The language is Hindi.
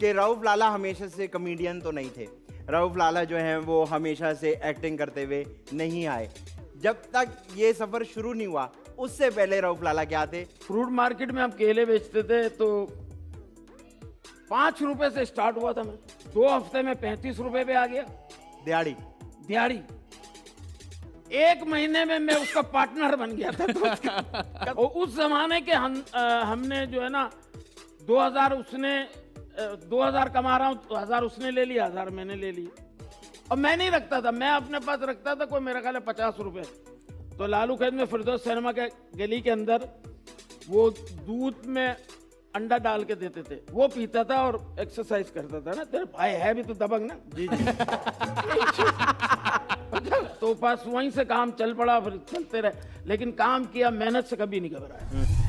कि रऊफ लाला हमेशा से कॉमेडियन तो नहीं थे। रऊफ लाला जो हैं वो हमेशा से एक्टिंग करते हुए नहीं आए। जब तक ये सफर शुरू नहीं हुआ उससे पहले रऊफ लाला क्या थे? फ्रूट मार्केट में हम केले बेचते थे तो 5 रुपए से स्टार्ट हुआ था। मैं 2 हफ्ते में 35 रुपए पे आ गया दिहाड़ी। दिहाड़ी। 1 महीने में मैं उसका पार्टनर बन गया था। और उस जमाने के हमने जो है ना 2000 उसने 2000 कमा रहा हूँ, 1000 उसने ले लिया, 1000 मैंने ले लिया। और मैं नहीं रखता था, मैं अपने पास रखता था कोई मेरा ख्याल है 50 रुपए। तो लालू खेत में फिरदौस सिनेमा के गली के अंदर वो दूध में अंडा डाल के देते थे, वो पीता था और एक्सरसाइज करता था ना। तेरे भाई है भी तो दबंग ना। जी जी। तो बस वहीं से काम चल पड़ा, फिर चलते रहे, लेकिन काम किया, मेहनत से कभी नहीं घबराया।